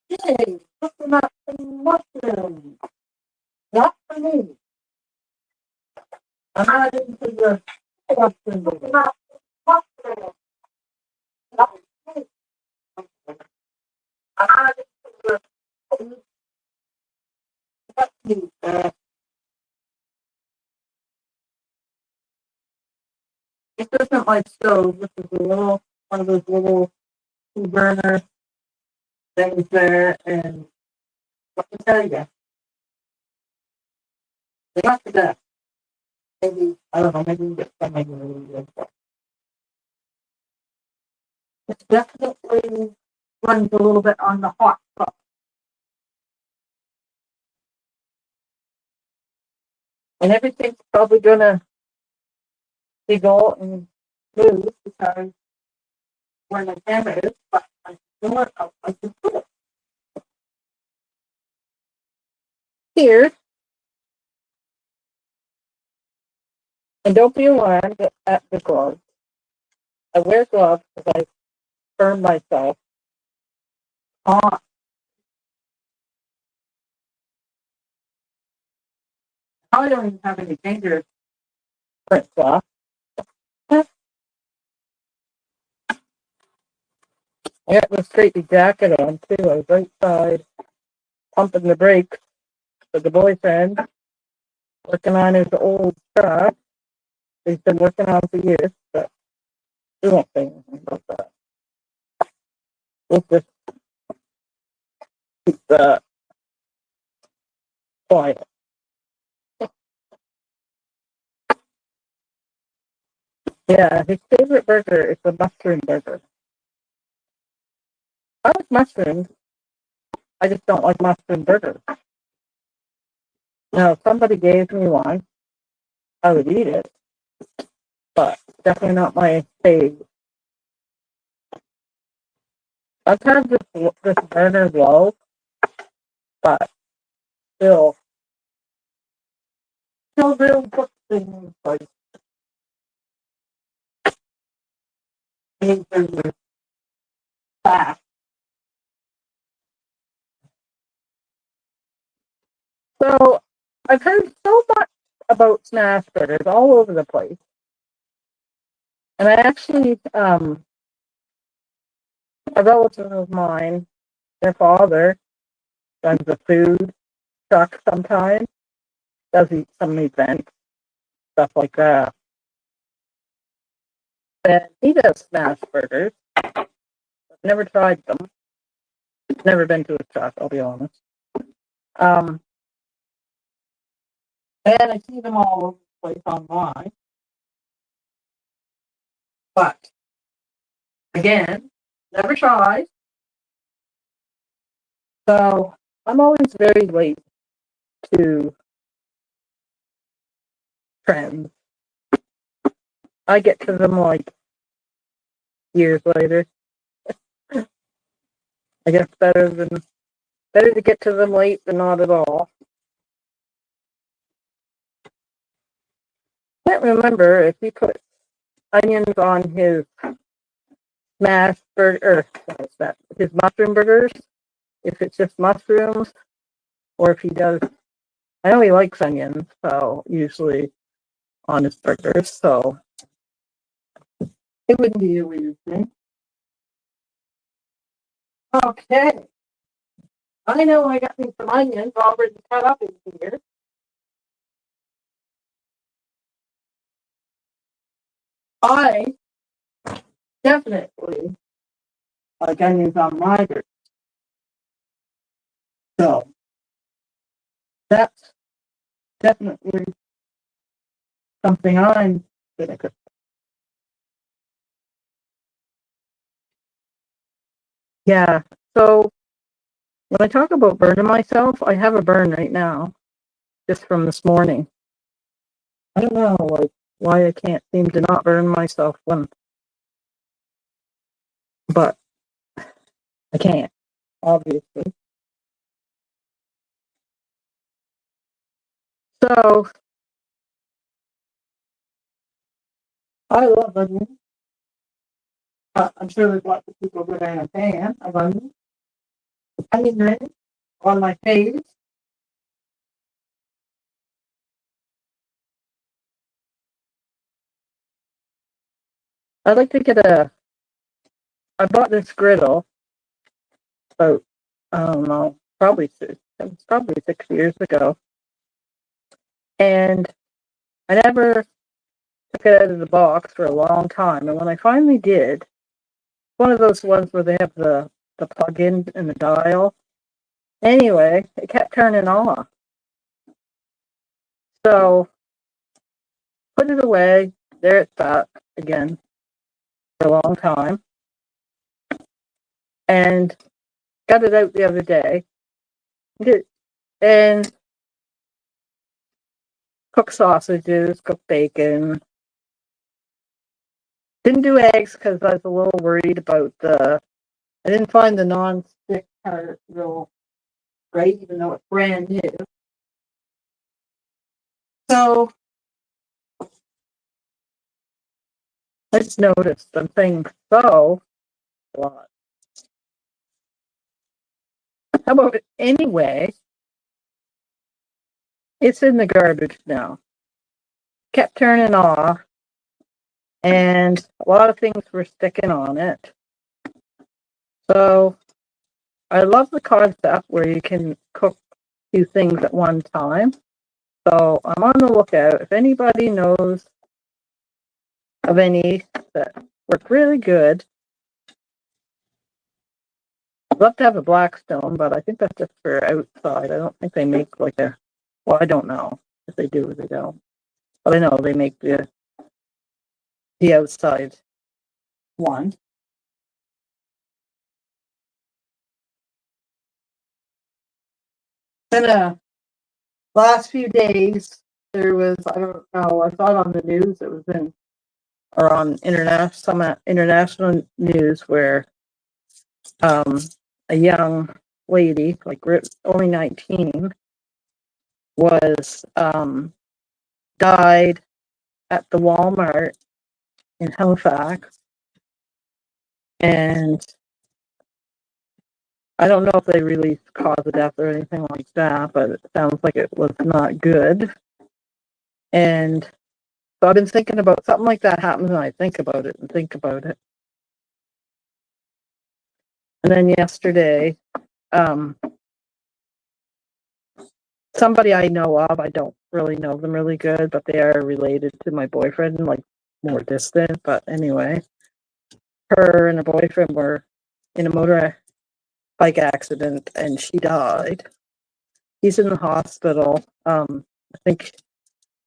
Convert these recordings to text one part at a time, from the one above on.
Yay, looking at some mushrooms. Not for me. I'm not into the mushroom. Looking at mushrooms. Not for me. I'm not into the mushroom. This isn't my stove. This is a little, one of those little two burner things there. And what to tell you, they got the best. Maybe, I don't know, maybe we get some maybe really good. But it's definitely runs a little bit on the hot side. And everything's probably gonna giggle and move because where the camera is, but I know it, I can put it here. And don't be alarmed at the gloves. I wear gloves because I burn myself on. I don't even have any dangerous print cloth. I got the straightly jacket on too. I was outside pumping the brakes for the boyfriend working on his old truck. He's been working on for years, but we won't say anything about that. We'll just keep quiet. Yeah, his favorite burger is the mushroom burger. I like mushrooms. I just don't like mushroom burgers. Now, if somebody gave me one, I would eat it, but definitely not my favorite. I've had this burner low, but still real good things like burgers fast. So I've heard so much about smash burgers all over the place, and I actually a relative of mine, their father runs a food truck sometimes, does some events, stuff like that. And he does smash burgers. I've never tried them. Never been to a truck, I'll be honest. Um, and I see them all over the place online. But again, never tried. So I'm always very late to trends. I get to them like years later. I guess better to get to them late than not at all. I can't remember if he put onions on his smash burger, his mushroom burgers, if it's just mushrooms, or if he does. I know he likes onions, so usually on his burgers, so it wouldn't be a weird thing. Okay, I know I got me some onions already cut up in here. I definitely like onions on my burger, so that's definitely something I'm gonna cook. Yeah, so when I talk about burning myself, I have a burn right now, just from this morning. I don't know, like, why I can't seem to not burn myself but I can't, obviously. So I love onions. I'm sure there's lots of people that aren't a fan of onions. onion ring on my face. I'd like to get I bought this griddle about, I don't know, it was probably 6 years ago. And I never took it out of the box for a long time. And when I finally did, one of those ones where they have the plug-in and the dial. Anyway, it kept turning off. So, put it away. There it sat again for a long time. And got it out the other day. And cooked sausages, cooked bacon. Didn't do eggs because I was a little worried about I didn't find the non-stick part real great, even though it's brand new. So I just noticed I'm saying so a lot. How about it anyway? It's in the garbage now. Kept turning off, and a lot of things were sticking on it. So I love the concept where you can cook 2 things at one time. So I'm on the lookout. If anybody knows of any that work really good, I'd love to have a Blackstone, but I think that's just for outside. I don't think they make like well, I don't know if they do or they don't. But I know they make the outside one. Then last few days there was, I don't know, I saw it on the news. It was on international news where a young lady, like only 19, was died at the Walmart in Halifax, and I don't know if they released cause of death or anything like that, but it sounds like it was not good. And so I've been thinking about something like that happens, and I think about it and think about it. And then yesterday, somebody I know of, I don't really know them really good, but they are related to my boyfriend, like more distant. But anyway, her and her boyfriend were in a motorbike accident, and she died. He's in the hospital. I think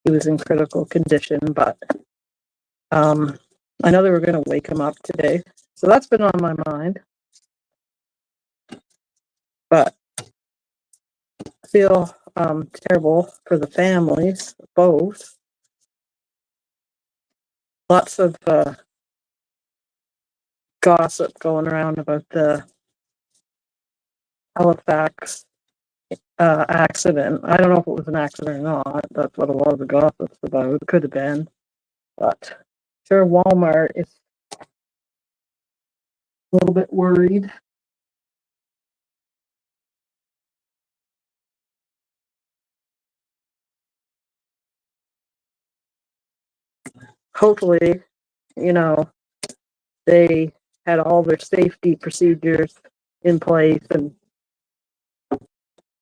he was in critical condition, but I know they were going to wake him up today. So that's been on my mind. But I feel terrible for the families, both. Lots of gossip going around about the Halifax accident. I don't know if it was an accident or not. That's what a lot of the gossip's about. It could have been. But sure, Walmart is a little bit worried. Hopefully, they had all their safety procedures in place, and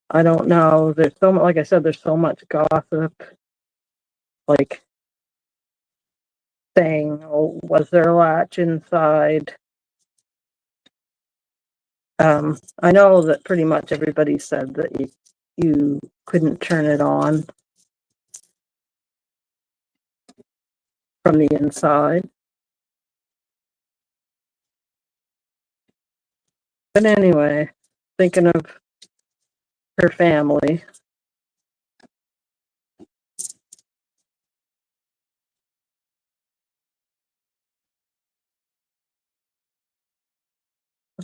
I don't know. There's like I said, there's so much gossip, like saying, "Oh, was there a latch inside?" I know that pretty much everybody said that you couldn't turn it on from the inside. But anyway, thinking of her family.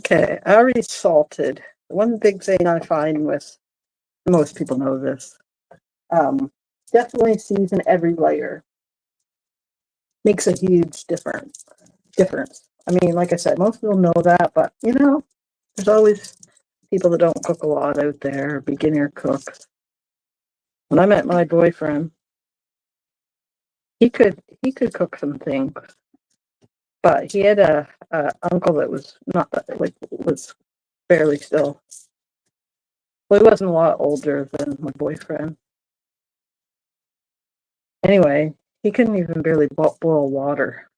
Okay, I already salted. One big thing I find with most people know this. Definitely season every layer. Makes a huge difference. I mean, like I said, most people know that, but there's always people that don't cook a lot out there, beginner cooks. When I met my boyfriend, he could cook some things, but he had a uncle that was not like was fairly still. Well, he wasn't a lot older than my boyfriend. Anyway, he couldn't even barely boil water.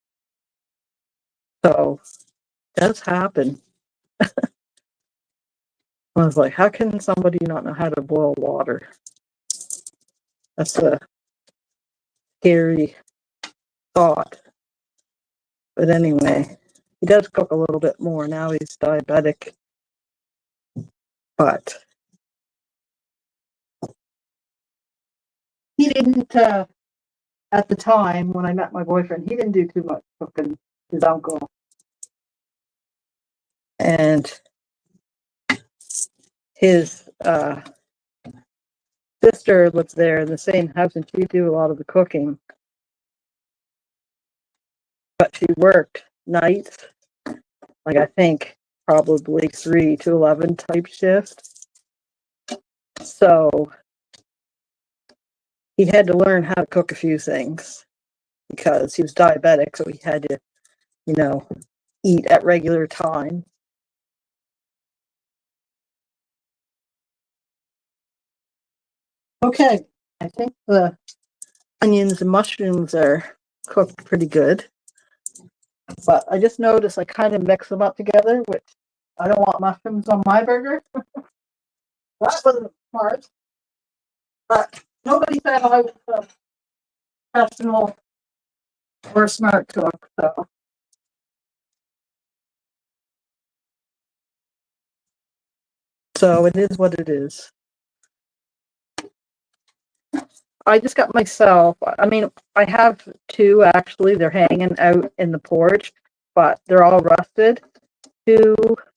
So that's happened. I was like, how can somebody not know how to boil water? That's a scary thought. But anyway, he does cook a little bit more. Now he's diabetic. But he didn't, at the time when I met my boyfriend, he didn't do too much cooking, his uncle. And his sister lives there in the same house, and she do a lot of the cooking. But she worked nights, like I think probably 3 to 11 type shift. So he had to learn how to cook a few things because he was diabetic, so he had to, eat at regular time. Okay, I think the onions and mushrooms are cooked pretty good. But I just noticed I kind of mix them up together, which I don't want mushrooms on my burger. That wasn't smart. But nobody said I was a professional or smart cook, so it is what it is. I just got myself, I mean, I have 2 actually. They're hanging out in the porch, but they're all rusted. 2,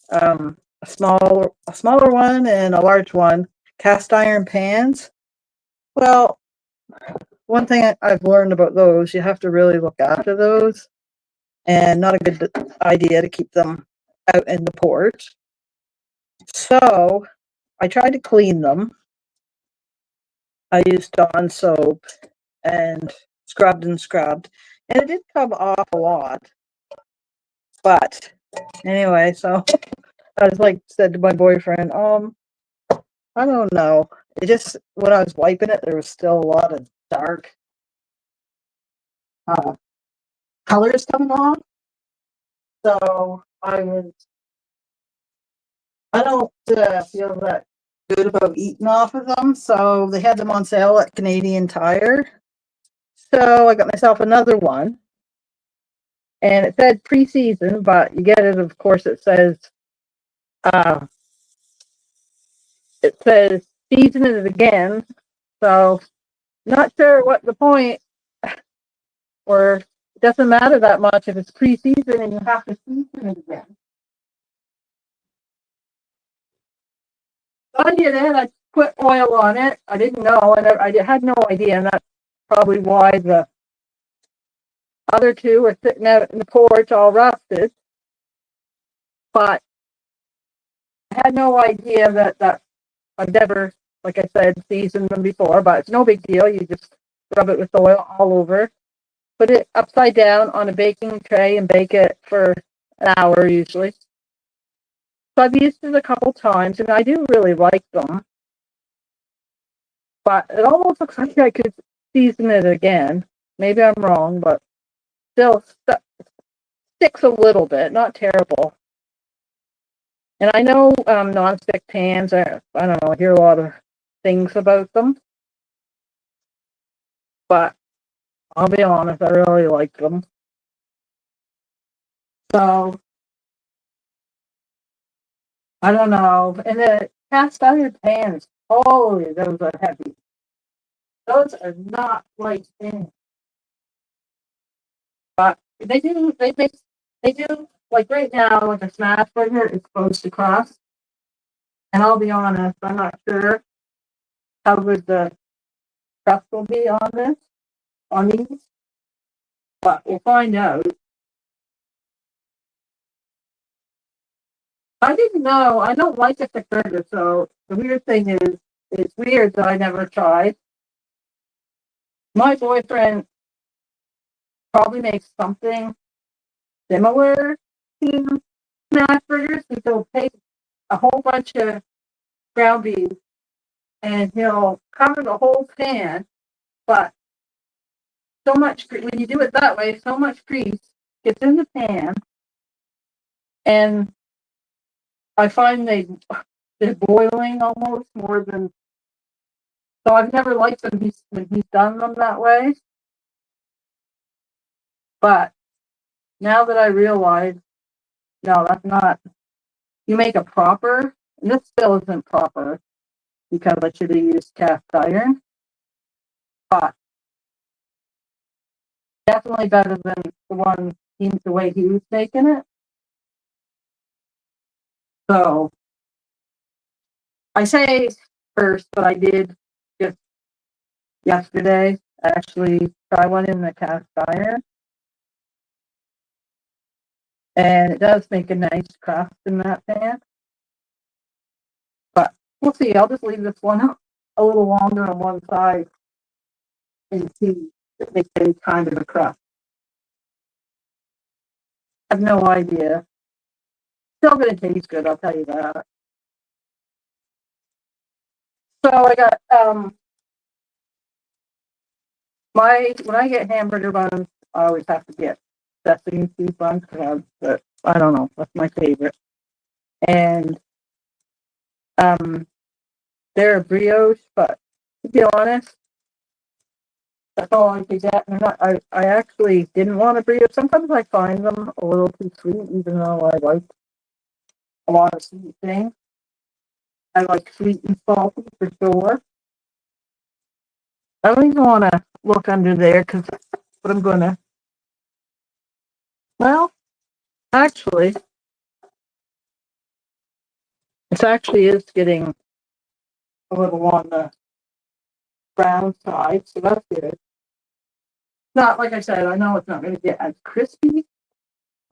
a smaller one and a large one, cast iron pans. Well, one thing I've learned about those, you have to really look after those, and not a good idea to keep them out in the porch. So I tried to clean them. I used Dawn soap and scrubbed, and it did come off a lot. But anyway, so I was like, said to my boyfriend, I don't know. It just, when I was wiping it, there was still a lot of dark colors coming off. So I don't feel that good about eating off of them. So they had them on sale at Canadian Tire. So I got myself another one. And it said pre-season, but you get it, of course, uh, it says season it again. So not sure what the point, or it doesn't matter that much if it's pre-season and you have to season it again. So I did it. I put oil on it. I didn't know, and I had no idea, and that's probably why the other 2 are sitting out in the porch all rusted. But I had no idea that I've never, like I said, seasoned them before, but it's no big deal. You just rub it with oil all over, put it upside down on a baking tray and bake it for an hour usually. So I've used it a couple times and I do really like them. But it almost looks like I could season it again. Maybe I'm wrong, but still sticks a little bit, not terrible. And I know nonstick pans, I don't know, I hear a lot of things about them. But I'll be honest, I really like them. So, I don't know. And the cast iron pans, holy, those are heavy. Those are not light things. But they do, like right now, like a smash burger is supposed to crust. And I'll be honest, I'm not sure how good the crust will be on these. But we'll find out. I didn't know. I don't like a thick burger, so the weird thing is, it's weird that I never tried. My boyfriend probably makes something similar to smash burgers. He'll take a whole bunch of ground beef and he'll cover the whole pan, but so much when you do it that way, so much grease gets in the pan, and I find they're boiling almost more than. So I've never liked them when he's done them that way. But now that I realize, no, that's not. You make a proper, and this still isn't proper because I should have used cast iron, but definitely better than the one the way he was making it. So I say first, but I did just yesterday actually try one in the cast iron, and it does make a nice crust in that pan. But we'll see. I'll just leave this one a little longer on one side and see if it makes any kind of a crust. I have no idea. Still gonna taste good, I'll tell you that. So I got when I get hamburger buns, I always have to get sesame seed buns but I don't know, that's my favorite. And they're a brioche, but to be honest, that's all I could get. And I actually didn't want a brioche. Sometimes I find them a little too sweet, even though I like a lot of sweet things. I like sweet and salty for sure. I don't even want to look under there because what I'm going to. Well, actually, it actually is getting a little on the brown side, so that's good. Not like I said, I know it's not going to get as crispy.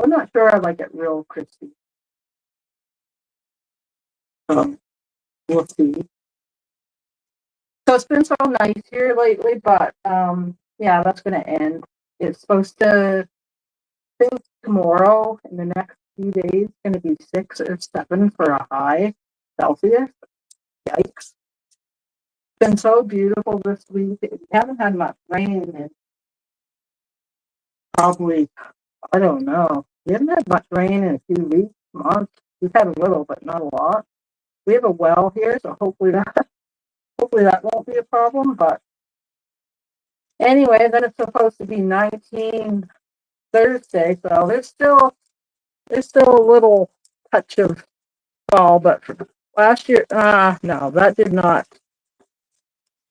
I'm not sure I like it real crispy. We'll see. So it's been so nice here lately, but yeah, that's going to end. It's supposed to. I think tomorrow in the next few days going to be 6 or 7 for a high Celsius. Yikes! It's been so beautiful this week. We haven't had much rain in probably, I don't know. We haven't had much rain in a few weeks, months. We've had a little, but not a lot. We have a well here, so hopefully that won't be a problem. But anyway, then it's supposed to be 19 Thursday, so there's still a little touch of fall. But last year, no, that did not.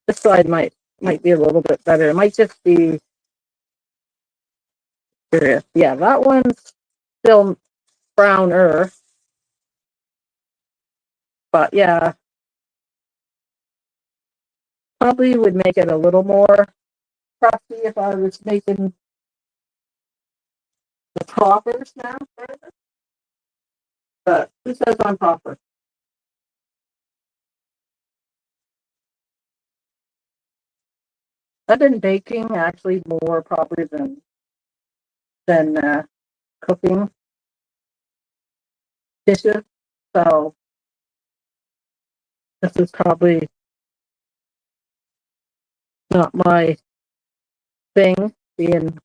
This side might be a little bit better. It might just be curious. Yeah, that one's still browner, but yeah, probably would make it a little more crusty if I was making the proper smash burger. But who says I'm proper? I've been baking actually more proper than cooking dishes. So this is probably not my thing, being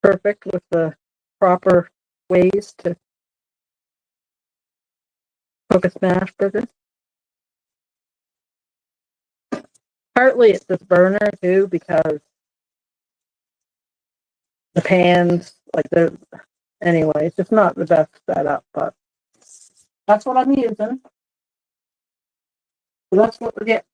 perfect with the proper ways to cook a smash burger. Partly it's this burner too, because the pans, like anyway, it's just not the best setup, but that's what I'm using. So that's what we get.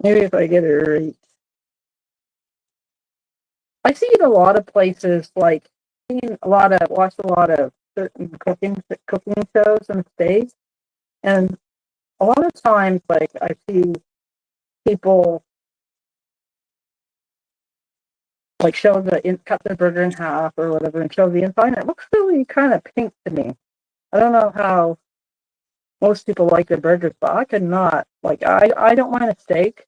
Maybe if I get it right. I see it a lot of places, like watch a lot of certain cooking shows in the States, and a lot of times, like I see people like show cut the burger in half or whatever and show the inside. It looks really kind of pink to me. I don't know how most people like their burgers, but I could not. Like I don't mind a steak.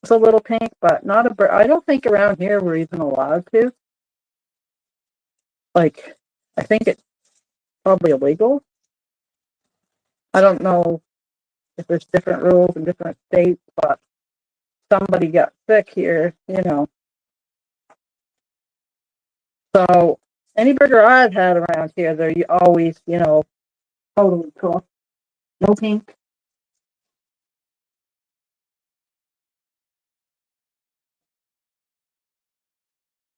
It's a little pink, but not a burger. I don't think around here we're even allowed to. Like, I think it's probably illegal. I don't know if there's different rules in different states, but somebody got sick here, you know. So any burger I've had around here, they're always, you know, totally cool. No pink.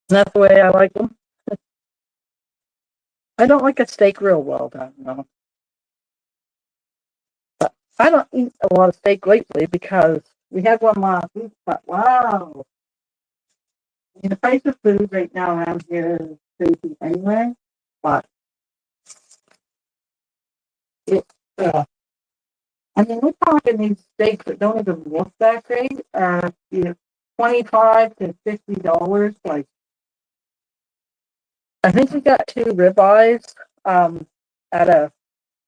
And that's the way I like them. I don't like a steak real well done, no. But I don't eat a lot of steak lately because we had one last week, but wow. I mean, the price of food right now around here is crazy anyway, but it, I mean, we're talking these steaks that don't even look that great are, you know, $25 to $50. Like, I think we got 2 ribeyes at a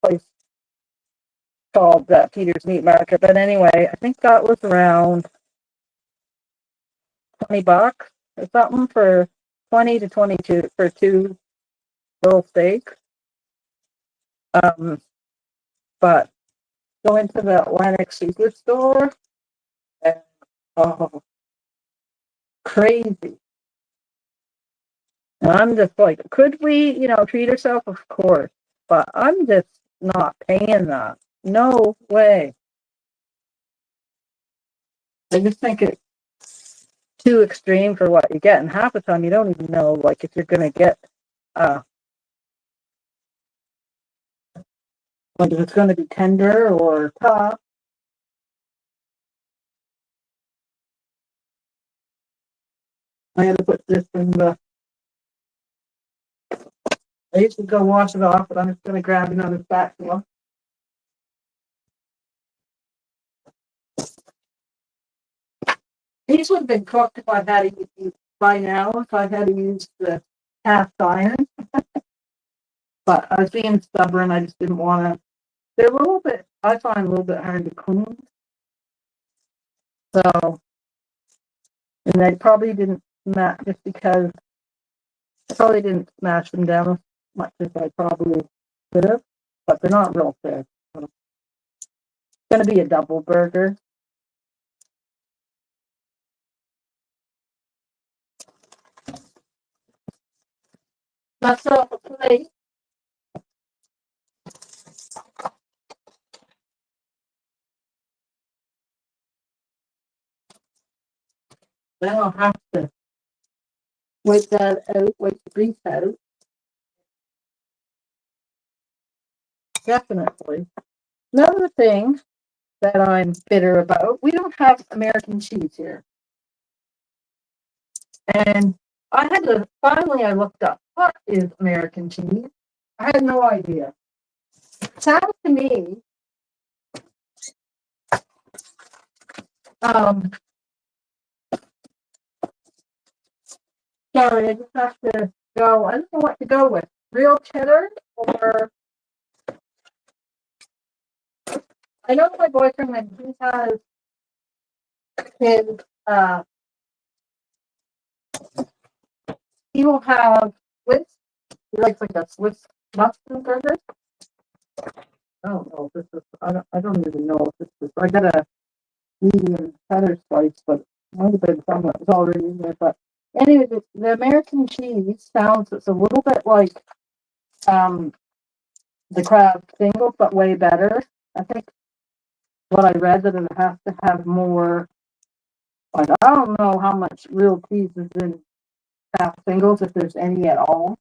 place called Peter's Meat Market. But anyway, I think that was around $20 or something for 20 to 22 for 2 little steaks. But go into the Atlantic Superstore and oh, crazy. And I'm just like, could we, you know, treat ourselves? Of course. But I'm just not paying that. No way. I just think it's too extreme for what you get. And half the time you don't even know, like, if you're going to get, like, if it's going to be tender or tough. I had to put this in the, I used to go wash it off, but I'm just going to grab another spatula. These would have been cooked if I had to use, by now, if I had to use the cast iron. But I was being stubborn. I just didn't want to. They're a little bit, I find a little bit hard to clean. So, and I probably didn't smash, just because I probably didn't smash them down as much as I probably could have. But they're not real thick. So it's going to be a double burger. That's off a plate. Then I'll have to wipe that out, wipe the grease out. Definitely. Another thing that I'm bitter about, we don't have American cheese here. And I had to, finally I looked up, what is American cheese? I had no idea. Sounds to me, um, sorry, I just have to go, I don't know what to go with. Real cheddar or, I know my boyfriend, when he has his, he will have Swiss, he likes like a Swiss mustard burger. I don't know if this is, I don't even know if this is, I got a medium cheddar slice, but it might have been some that was already in there. But anyway, the American cheese sounds, it's a little bit like the Kraft singles, but way better. I think what I read that it has to have more, like, I don't know how much real cheese is in Kraft singles, if there's any at all.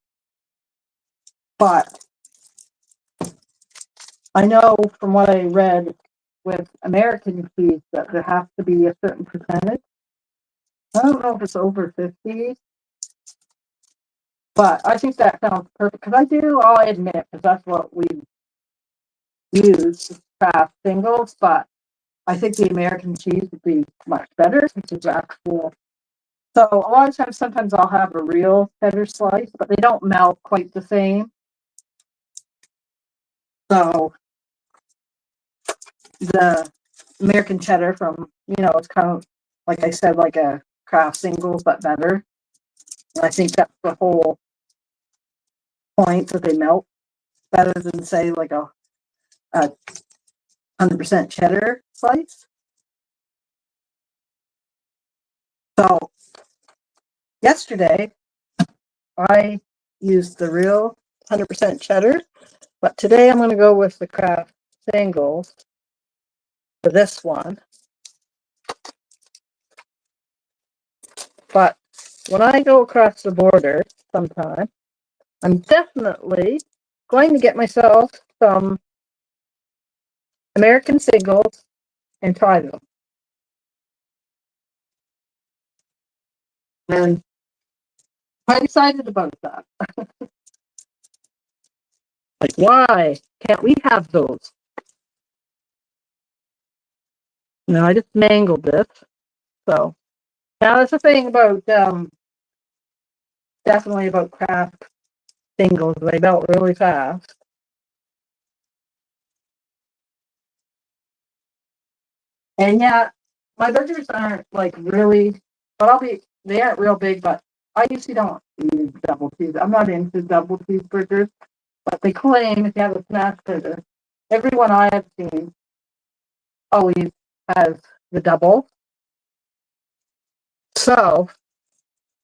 But I know from what I read with American cheese that there has to be a certain percentage. I don't know if it's over 50, but I think that sounds perfect because I'll admit, because that's what we use, Kraft singles, but I think the American cheese would be much better, which is actual So a lot of times, sometimes I'll have a real cheddar slice, but they don't melt quite the same. So the American cheddar from, it's kind of, like I said, like a Kraft Singles, but better. And I think that's the whole point, that they melt better than, say, like a 100% cheddar slice. So yesterday I used the real 100% cheddar, but today I'm going to go with the Kraft Singles for this one. But when I go across the border sometime, I'm definitely going to get myself some American Singles and try them. And I'm excited about that. Like, why can't we have those? No, I just mangled this. So now that's the thing about definitely about Kraft Singles. They melt really fast. And yeah, my burgers aren't like really, but they aren't real big, but I usually don't eat double cheese. I'm not into double cheeseburgers, but they claim if you have a smash burger, everyone I have seen always has the double. So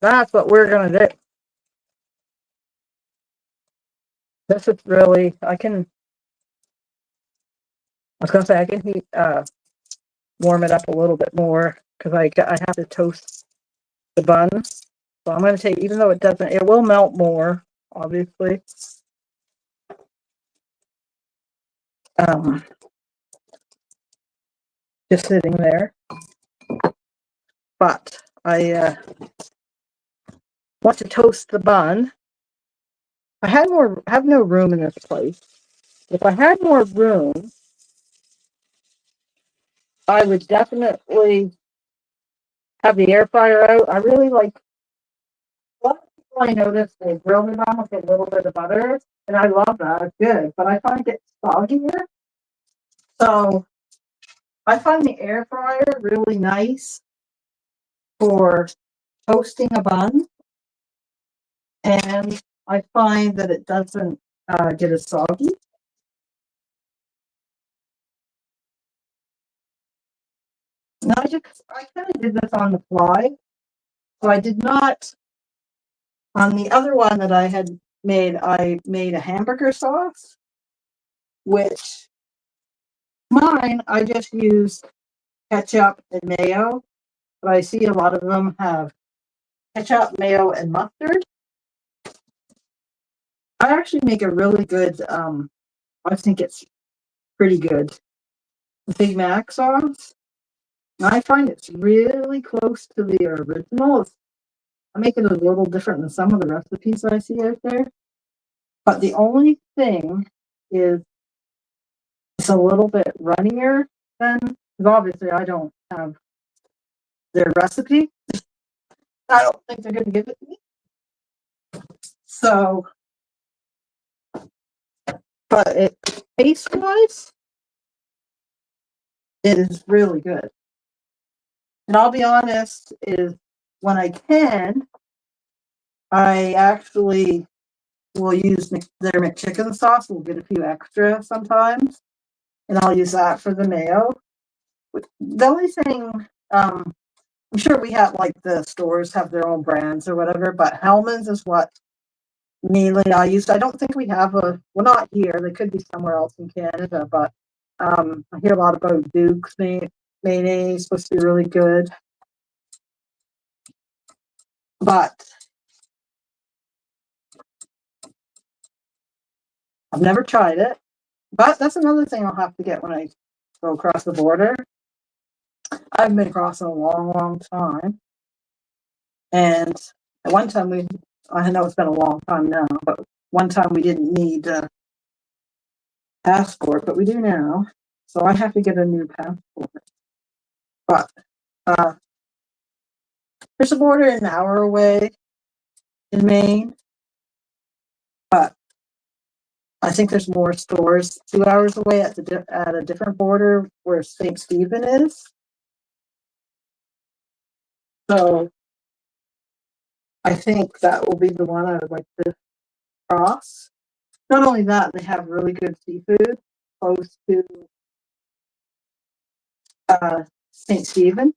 that's what we're gonna do. This is really, I was gonna say I can heat, warm it up a little bit more because I have to toast the bun. So I'm gonna take, even though it will melt more, obviously. Just sitting there. But I want to toast the bun. I have no room in this place. If I had more room, I would definitely have the air fryer out. I really like, a lot of people I notice they grill it on with a little bit of butter, and I love that. It's good, but I find it soggier. So I find the air fryer really nice for toasting a bun, and I find that it doesn't get as soggy. And I kind of did this on the fly. So I did not, on the other one that I made a hamburger sauce, which mine, I just used ketchup and mayo, but I see a lot of them have ketchup, mayo, and mustard. I actually make a really good, I think it's pretty good, Big Mac sauce. And I find it's really close to the original. I make it a little different than some of the recipes I see out there. But the only thing is it's a little bit runnier than, because obviously I don't have their recipe. I don't think they're going to give it to me. So, but it taste wise, it is really good. And I'll be honest, is when I can, I actually will use their McChicken sauce. We'll get a few extra sometimes, and I'll use that for the mayo. The only thing, I'm sure we have, like, the stores have their own brands or whatever, but Hellmann's is what mainly I use. I don't think we have well, not here. They could be somewhere else in Canada, but I hear a lot about Duke's mayonnaise, supposed to be really good. But I've never tried it. But that's another thing I'll have to get when I go across the border. I've been across in a long, long time. And at one time I know it's been a long time now, but one time we didn't need a passport, but we do now. So I have to get a new passport. But There's a border an hour away in Maine, but I think there's more stores 2 hours away at a different border where St. Stephen is. So I think that will be the one I would like to cross. Not only that, they have really good seafood close to St. Stephen.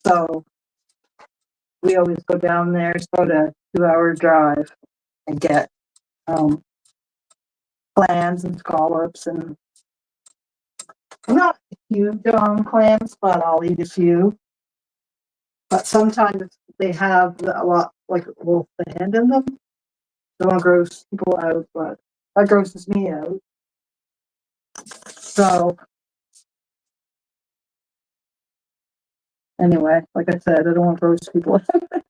So we always go down there. It's about a 2 hour drive and get clams and scallops, and I'm not huge on clams, but I'll eat a few. But sometimes they have a lot like a little sand in them. Don't want to gross people out, but that grosses me out. So anyway, like I said, I don't want to gross people out.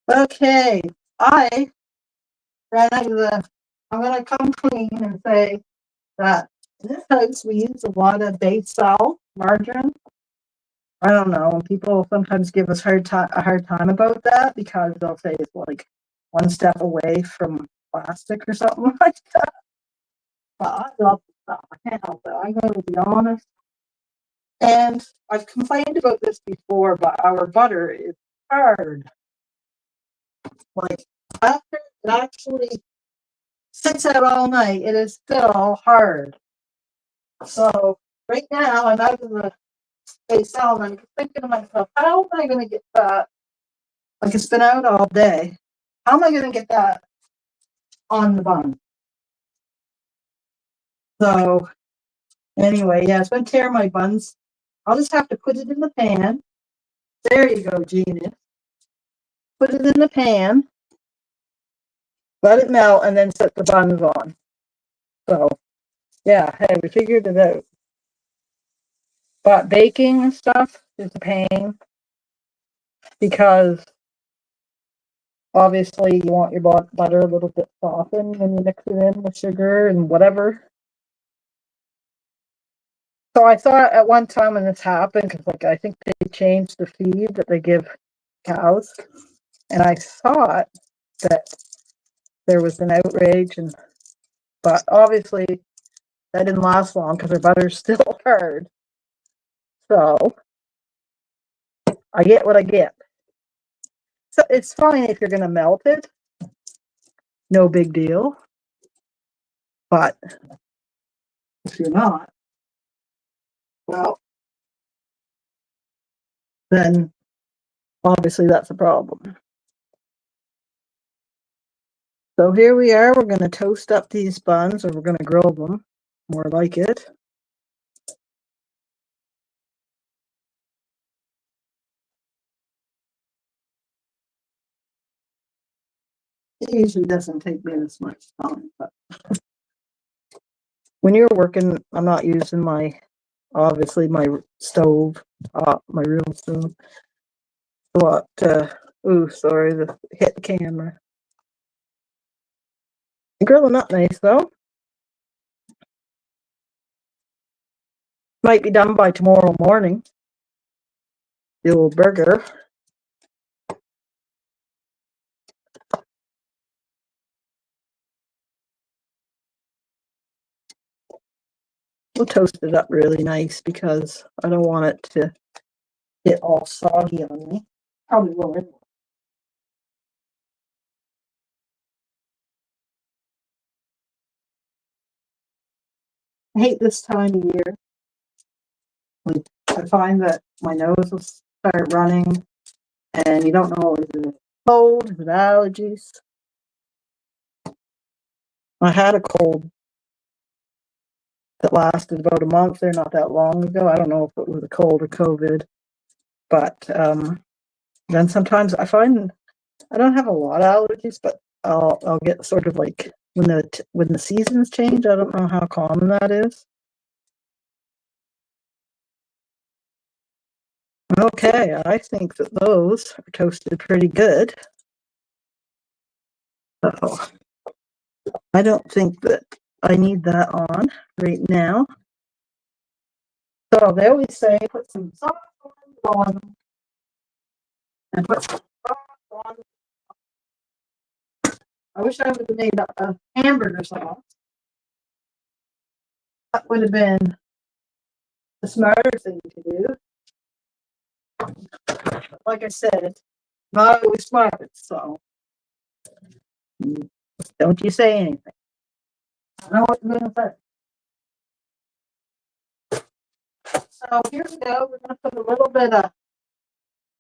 Okay, I ran out of the. I'm gonna come clean and say that in this house we use a lot of Baysal margarine. I don't know. People sometimes give us a hard time about that because they'll say it's like one step away from plastic or something like that. But I love the stuff. I can't help it. I'm going to be honest. And I've complained about this before, but our butter is hard. Like after it actually sits out all night, it is still hard. So right now I'm out of the Baysal and I'm thinking to myself, how am I going to get that? Like it's been out all day. How am I going to get that on the bun? So anyway, yeah, it's going to tear my buns. I'll just have to put it in the pan. There you go, genius. Put it in the pan, let it melt, and then set the buns on. So yeah, hey, we figured it out. But baking and stuff is a pain because obviously you want your butter a little bit softened when you mix it in with sugar and whatever. So I thought at one time when this happened, because like I think they changed the feed that they give cows, and I thought that there was an outrage, but obviously that didn't last long because our butter's still hard. So I get what I get. So it's fine if you're going to melt it, no big deal. But if you're not, well, then obviously that's a problem. So here we are. We're going to toast up these buns, or we're going to grill them, more like it. It usually doesn't take me this much time, but when you're working, I'm not using my stove, my real stove. What? Sorry, hit the camera. Grilling up nice though. Might be done by tomorrow morning. The old burger. We'll toast it up really nice because I don't want it to get all soggy on me. Probably will anyway. I hate this time of year. Like I find that my nose will start running, and you don't know is it cold, is it allergies. I had a cold that lasted about a month. They're not that long ago. I don't know if it was a cold or COVID, but then sometimes I find I don't have a lot of allergies, but I'll get sort of like when the seasons change. I don't know how common that is. Okay, I think that those are toasted pretty good. So I don't think that I need that on right now. So they always say put some sauce on on them and put some sauce on. I wish I would have made a hamburger sauce. That would have been the smarter thing to do. But like I said, not always smart, so don't you say anything. I know what you're going to say. So here we go. We're going to put a little bit of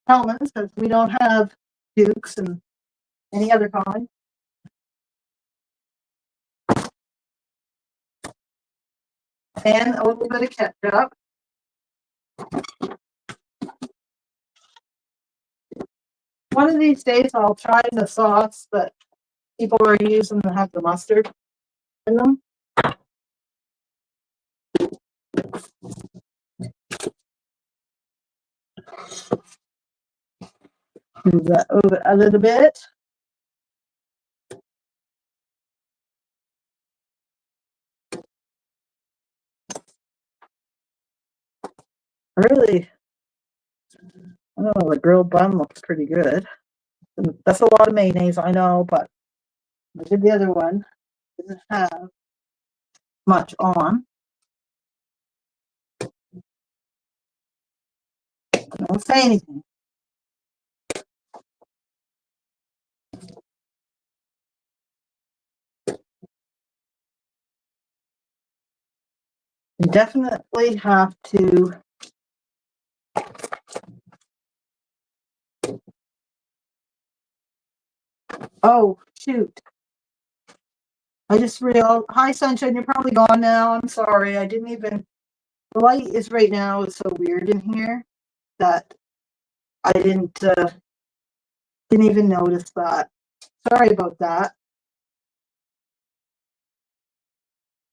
Hellmann's because we don't have Dukes and any other kind. And a little bit of ketchup. One of these days I'll try the sauce that people are using to have the mustard in them. Move that over a little bit. Really, I don't know, the grilled bun looks pretty good. That's a lot of mayonnaise, I know, but I did the other one. Didn't have much on. Don't say anything. You definitely have to oh shoot. I just realized, hi Sunshine, you're probably gone now. I'm sorry. I didn't even, the light is right now, it's so weird in here that I didn't even notice that. Sorry about that.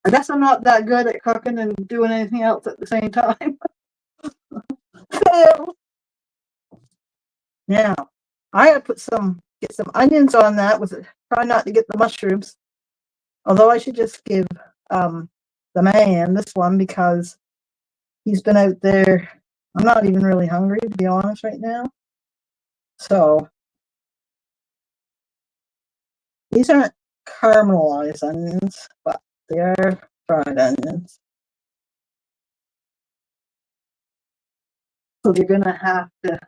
I guess I'm not that good at cooking and doing anything else at the same time. Now, I gotta get some onions on that with it. Try not to get the mushrooms. Although I should just give the man this one because he's been out there. I'm not even really hungry, to be honest, right now. So these aren't caramelized onions, but they are fried onions. So you're gonna have to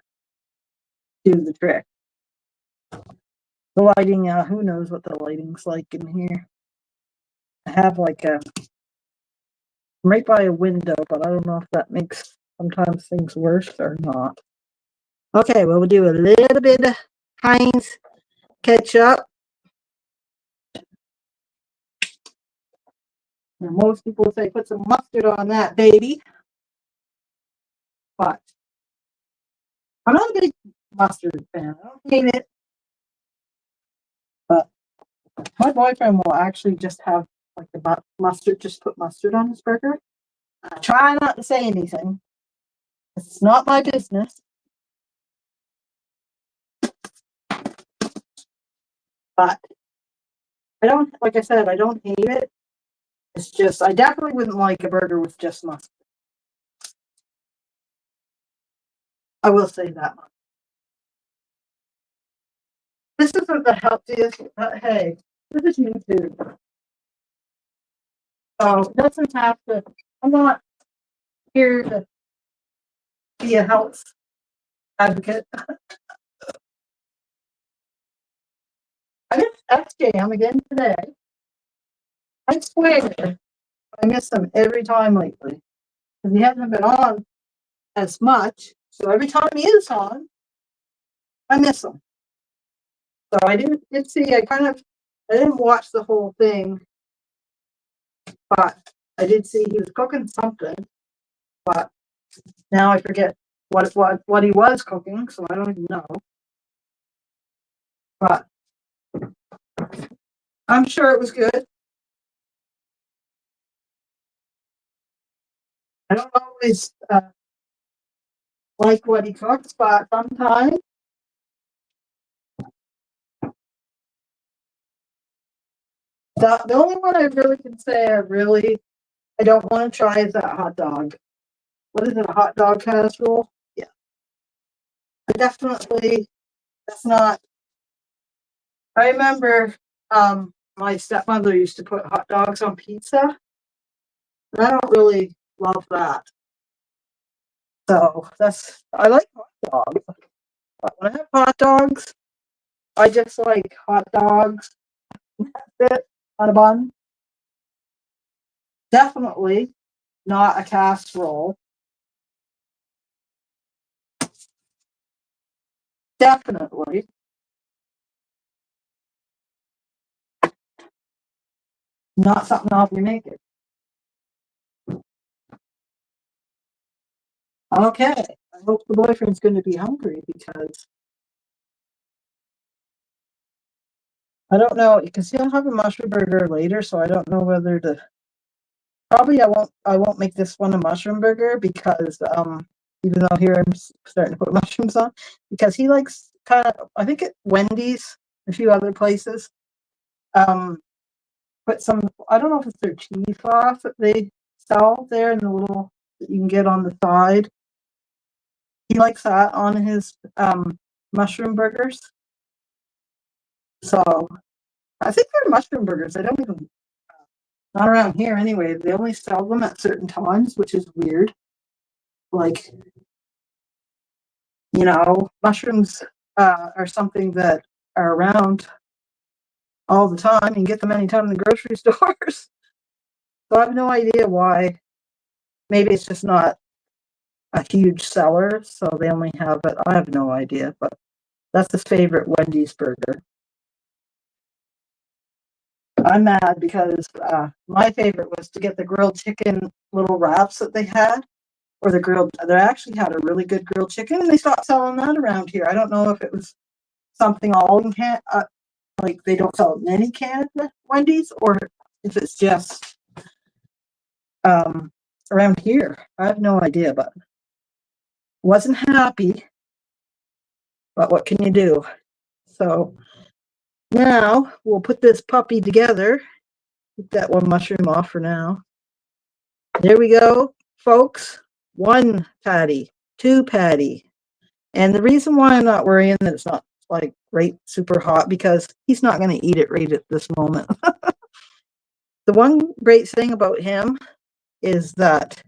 do the trick. The lighting, who knows what the lighting's like in here. I have like a right by a window, but I don't know if that makes sometimes things worse or not. Okay, well, we'll do a little bit of Heinz ketchup. Now, most people say put some mustard on that, baby. But I'm not a big mustard fan. I don't hate it. But my boyfriend will actually just have like the mustard, just put mustard on his burger. I try not to say anything. It's not my business. But I don't, like I said, I don't hate it. It's just, I definitely wouldn't like a burger with just mustard. I will say that much. This isn't the healthiest, but hey, this is YouTube. So it doesn't have to, I'm not here to be a health advocate. I missed X-Jam again today. I swear I miss him every time lately. Because he hasn't been on as much. So every time he is on, I miss him. So I did see, I didn't watch the whole thing, but I did see he was cooking something, but now I forget what he was cooking, so I don't even know. But I'm sure it was good. I don't always like what he cooks, but sometimes the only one I really can say I don't want to try is that hot dog. What is it, a hot dog casserole? Yeah. I definitely, that's not, I remember my stepmother used to put hot dogs on pizza. And I don't really love that. So that's, I like hot dogs. But when I have hot dogs, I just like hot dogs. That's it on a bun. Definitely not a casserole. Definitely not something I'll be making. Okay. I hope the boyfriend's going to be hungry because I don't know, because he'll have a mushroom burger later, so I don't know whether to. Probably I won't make this one a mushroom burger because even though here I'm starting to put mushrooms on because he likes kind of, I think at Wendy's, a few other places, um put some, I don't know if it's their cheese sauce that they sell there in the little that you can get on the side. He likes that on his mushroom burgers. So I think they're mushroom burgers. I don't even, not around here anyway. They only sell them at certain times, which is weird. Like, mushrooms are something that are around all the time. You can get them anytime in the grocery stores. So I have no idea why. Maybe it's just not a huge seller, so they only have it. I have no idea, but that's his favorite Wendy's burger. I'm mad because my favorite was to get the grilled chicken little wraps that they had, or they actually had a really good grilled chicken, and they stopped selling that around here. I don't know if it was something all in like they don't sell it in any Canada Wendy's, or if it's just around here. I have no idea, but wasn't happy. But what can you do? So now we'll put this puppy together. Keep that one mushroom off for now. There we go, folks. 1 patty, 2 patty. And the reason why I'm not worrying that it's not like right super hot because he's not going to eat it right at this moment. The one great thing about him is that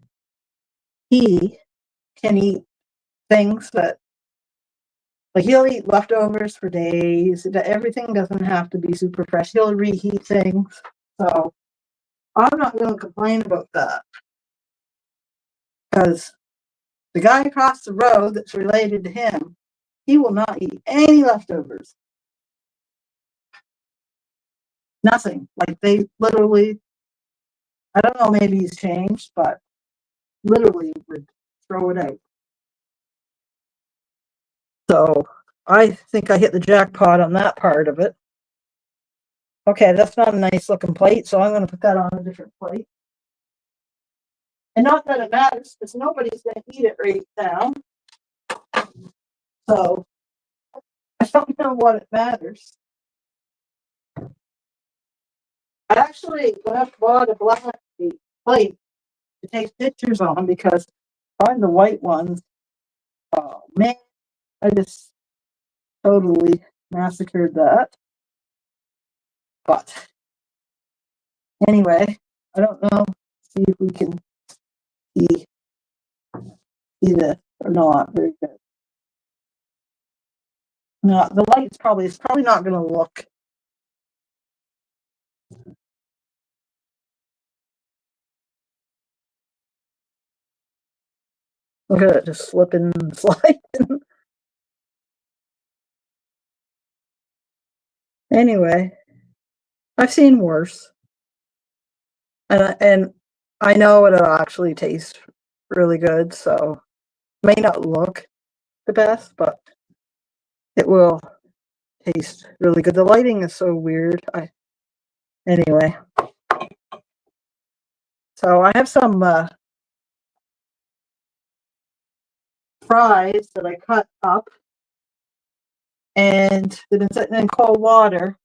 he can eat things that, like, he'll eat leftovers for days. Everything doesn't have to be super fresh. He'll reheat things. So I'm not going to complain about that because the guy across the road that's related to him, he will not eat any leftovers. Nothing. Like, they literally, I don't know, maybe he's changed, but literally would throw it out. So I think I hit the jackpot on that part of it. Okay, that's not a nice looking plate, so I'm going to put that on a different plate. And not that it matters, because nobody's going to eat it right now. So I don't know what it matters. I actually bought a black plate to take pictures on because find the white ones. Oh man, I just totally massacred that. But anyway, I don't know. See if we can see this or not. Very good. No, the light's it's probably not going to look. Look at it just slipping and sliding. Anyway, I've seen worse. And I know it'll actually taste really good, so it may not look the best, but it will taste really good. The lighting is so weird. Anyway. So I have some fries that I cut up, and they've been sitting in cold water.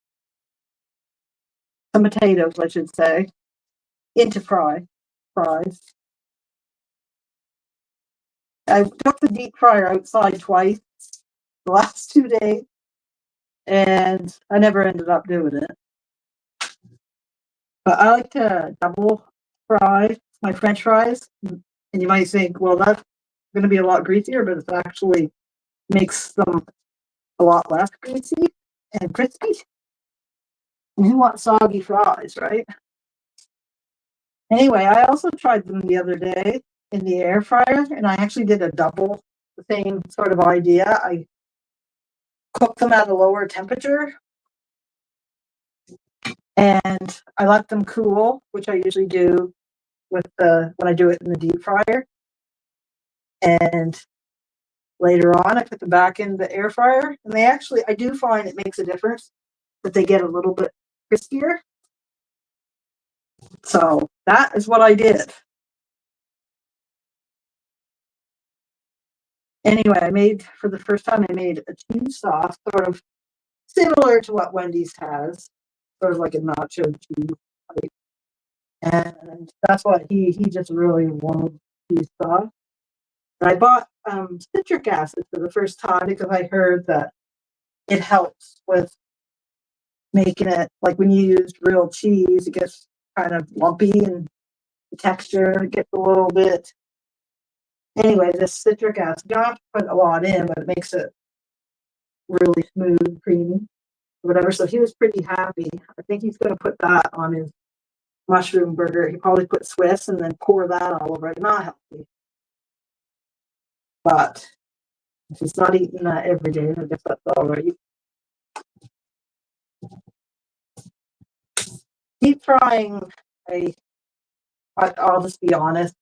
Some potatoes, I should say, into fries. I took the deep fryer outside twice the last 2 days, and I never ended up doing it. But I like to double fry my French fries, and you might think, well, that's going to be a lot greasier, but it actually makes them a lot less greasy and crispy. And who wants soggy fries, right? Anyway, I also tried them the other day in the air fryer, and I actually did a double, the same sort of idea. I cooked them at a lower temperature, and I let them cool, which I usually do with when I do it in the deep fryer. And later on, I put them back in the air fryer, and I do find it makes a difference that they get a little bit crispier. So that is what I did. Anyway, for the first time, I made a cheese sauce, sort of similar to what Wendy's has, sort of like a nacho cheese type. And that's what he just really wanted cheese sauce. And I bought citric acid for the first time because I heard that it helps with making it, like when you use real cheese, it gets kind of lumpy and the texture gets a little bit. Anyway, this citric acid, you don't have to put a lot in, but it makes it really smooth, creamy, whatever. So he was pretty happy. I think he's going to put that on his mushroom burger. He probably put Swiss and then pour that all over it. Not healthy. But if he's not eating that every day, I guess that's all right. Deep frying, I'll just be honest.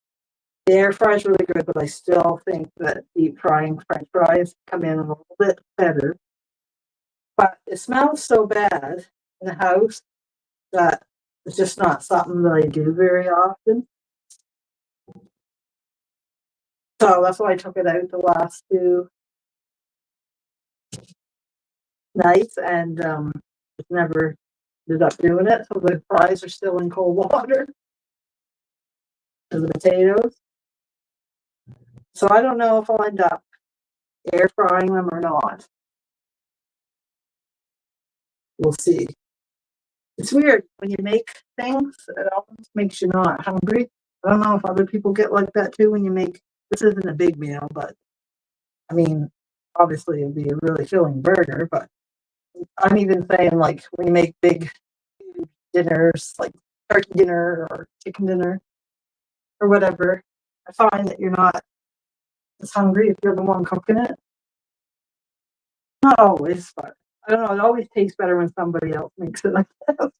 The air fry is really good, but I still think that deep frying French fries come in a little bit better. But it smells so bad in the house that it's just not something that I do very often. So that's why I took it out the last 2 nights and just never ended up doing it. So the fries are still in cold water. And the potatoes. So I don't know if I'll end up air frying them or not. We'll see. It's weird when you make things, it almost makes you not hungry. I don't know if other people get like that too when you make, this isn't a big meal, but I mean, obviously it'd be a really filling burger, but I'm even saying like when you make big dinners, like turkey dinner or chicken dinner or whatever, I find that you're not as hungry if you're the one cooking it. Not always, but I don't know. It always tastes better when somebody else makes it like that.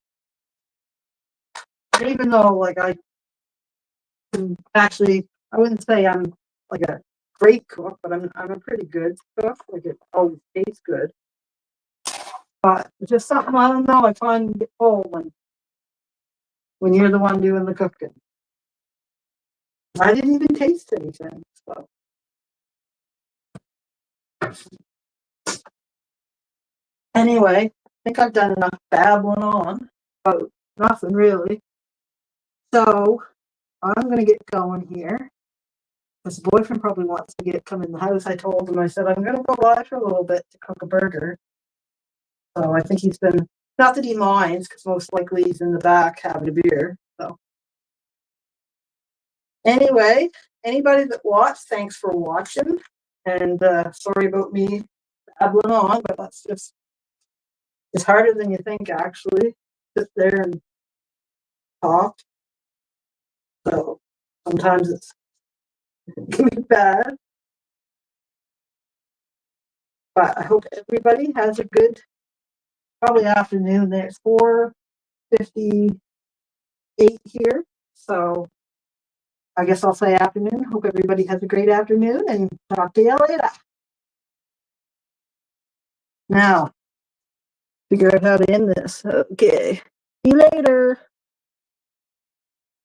Even though, like, I wouldn't say I'm like a great cook, but I'm a pretty good cook. Like, it always tastes good. But it's just something, I don't know. I find it full when you're the one doing the cooking. I didn't even taste anything. So. Anyway, I think I've done enough babbling on about nothing really. So I'm going to get going here. His boyfriend probably wants to come in the house. I told him, I said, I'm going to go live for a little bit to cook a burger. So I think he's been, not that he minds, because most likely he's in the back having a beer. So anyway, anybody that watched, thanks for watching. And sorry about me babbling on, but that's just, it's harder than you think, actually. Sit there and talk. So sometimes it can be bad. But I hope everybody has a good, probably afternoon there. It's 4:58 here. So I guess I'll say afternoon. Hope everybody has a great afternoon and talk to you later. Now, figure out how to end this. Okay. See you later.